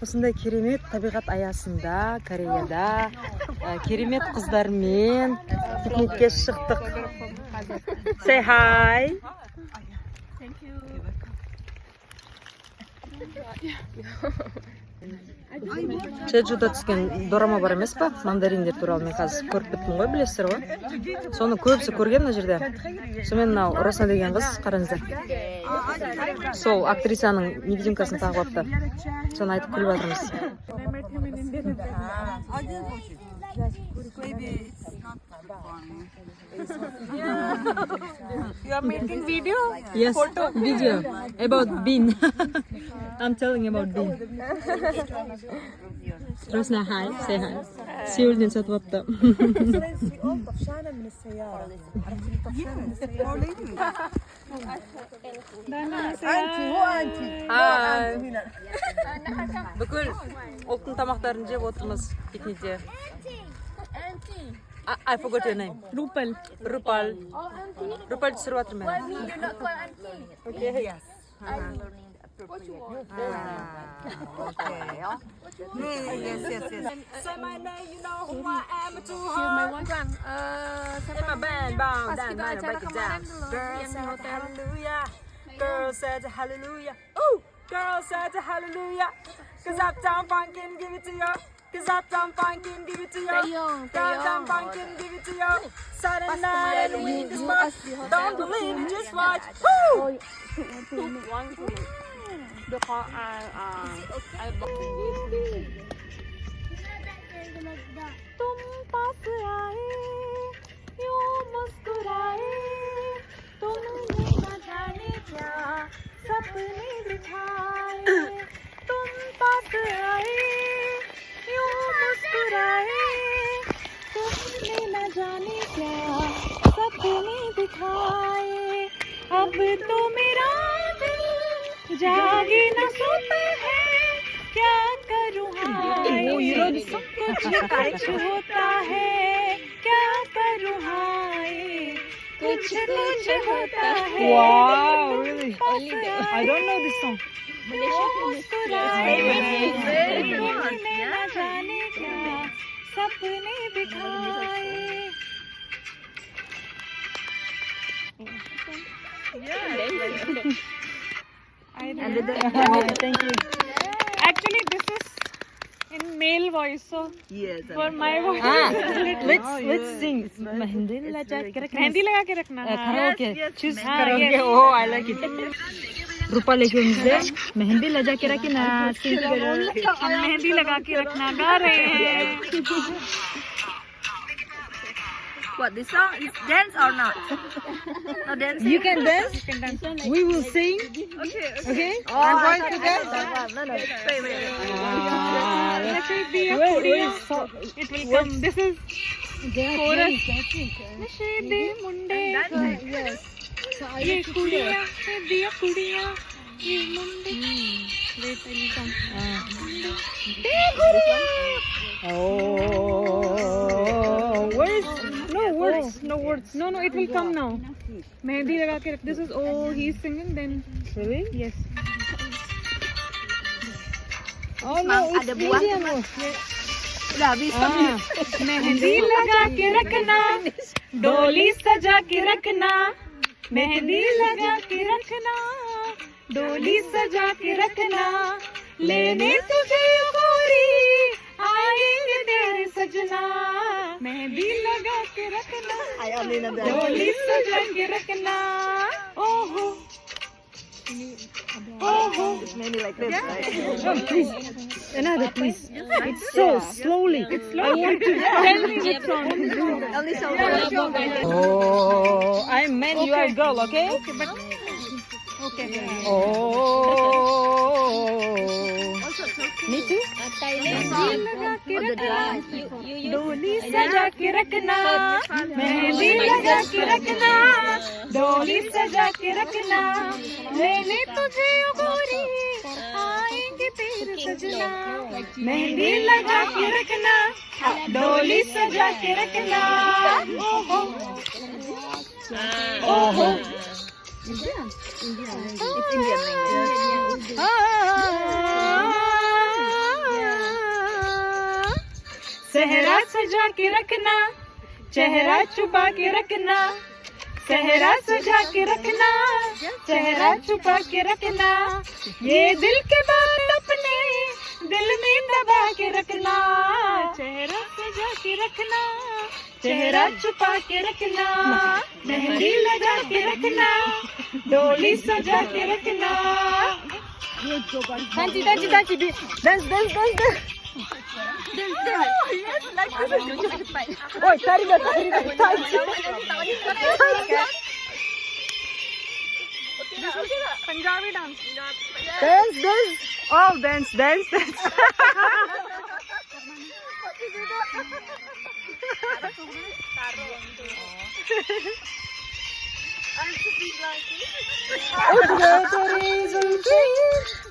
осындай керемет табиғат аясында Кореяда керемет қыздармен пикникке шықтық. Say hi. Чеджуда түскен дорама бар емес па? Мандариндер туралы мен қазір көріп біттім ғой, білесіздер ғой. Соны көбісі көрген мына жерде. Сонымен мынау Росна деген қыз, қараңыздар. Сол актрисаның невидимкасын тағып алыпты. Соны айтып күліп жатырмыз. You are making video? Yes, video about bean. I'm telling about bean. Rosna, hi, say hi. سيولدين ستوطى. طفشانة من السيارة. عرفتي طفشانة من السيارة. أنتي هو أنتي. Бүкіл ұлттың тамақтарын жеп отырмыз пикникте. I forgot your name. Rupal. Rupal түсіріп жатыр мен. Okay. Yes. I'm learning appropriate. Okay. Yes. Say my name, you know who I am too hard. Say my band, bound, down, break it down. Girl said hallelujah. Girl said hallelujah. Ooh, girl said hallelujah. Cause Uptown Funk can give it to you. Cause Uptown Funk can give it to you. Uptown Funk can give it to you. Saturday night and we just watch. Don't believe it, just watch. Woo! तुम पास आए यूं मुस्कुराए तुमने न जाने क्या सपने दिखाए तुम पास आए यूं मुस्कुराए तुमने न जाने क्या सपने दिखाए अब तो मेरा दिल जागे न सोता है क्या करूँ कुछ होता है क्या करूँ हाय कुछ होता है Wow, really? I don't know this song. जाने क्या सपने दिखाए Thank you. Actually, this is in male voice, so for my voice. Let's sing. Mehndi लगा के रखना. मेहंदी लगा के रखना. Karaoke. Choose karaoke. Oh, I like it. रूपा लेके मेहंदी लगा के रखना. मेहंदी लगा के रखना गा रहे हैं. What, this song is dance or not? No dance? You can dance. We will sing. Okay. I'm going to dance. No. Wait. It will come. This is chorus. दे मुंडे ये कुड़िया दिया कुड़िया ये मुंडे wait I will come दे कुड़िया Oh, where is no words. no it will come now mehndi लगा के रख this is oh he's singing then Really? yes Oh no, it's Indian one. Mehndi लगा के रखना डोली सजा के रखना मेहंदी लगा के रखना डोली सजा के रखना लेने तुझे गोरी आएंगे तेरे सजना मेहंदी लगा के रखना डोली सजा के रखना ओहो Maybe like this, right? Oh, please. Another, please. It's so slowly. It's slowly. I want to tell me which song Only so Oh, I'm man, you are girl, okay? okay Oh. Me too? Mehndi लगा के रखना डोली सजा के रखना मेहंदी लगा के रखना डोली सजा के रखना लेने तुझे गोरी आएंगे तेरे सजना मेहंदी लगा के रखना डोली सजा के रखना ओहो ओहो Indian. It's Indian language. चेहरा सजा के रखना, चेहरा छुपा के रखना, चेहरा सजा के रखना, चेहरा छुपा के रखना, ये दिल के बात अपने दिल में दबा के रखना, चेहरा सजा के रखना, चेहरा छुपा के रखना, मेहंदी लगा के रखना, डोली सजा के रखना. Tanci, tanci, tanci. Dance, dance, dance, dance. Yes, like this. Oh, tariga, tariga, tanci. Punjabi dance. Dance, dance. Oh, dance, dance, dance.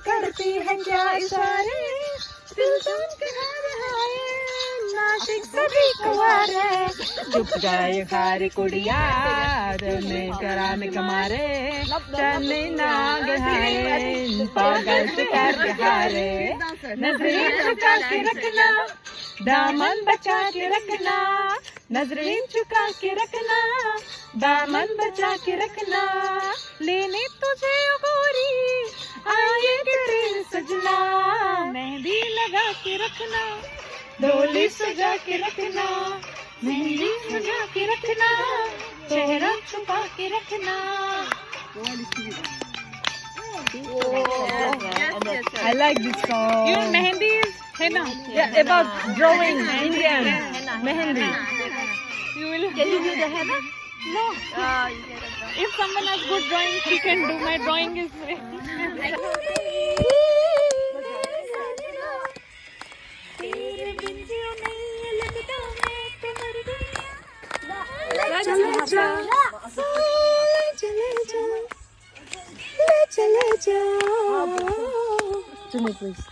करती है क्या इशारे, दिल जान के हाय नाशिक सभी कुंवारे, चुप जाए खारे कुड़िया में करान कमारे, चने नाग हाय पागल से कर हारे, नजरें झुका के रखना, दामन बचा के रखना, नजरें झुका के रखना, दामन बचा के रखना, लेने तुझे ओ गोरी आए तेरे सजना, मेहंदी लगा के रखना, डोली सजा के रखना, मेहंदी सजा के रखना, चेहरा छुपा के रखना. I like this song. Your mehendi is henna. Yeah, about drawing Indian mehendi. You will. Can you do the henna? No. Oh, you get it. If someone has good drawing, she can do. My drawing is. To me, please.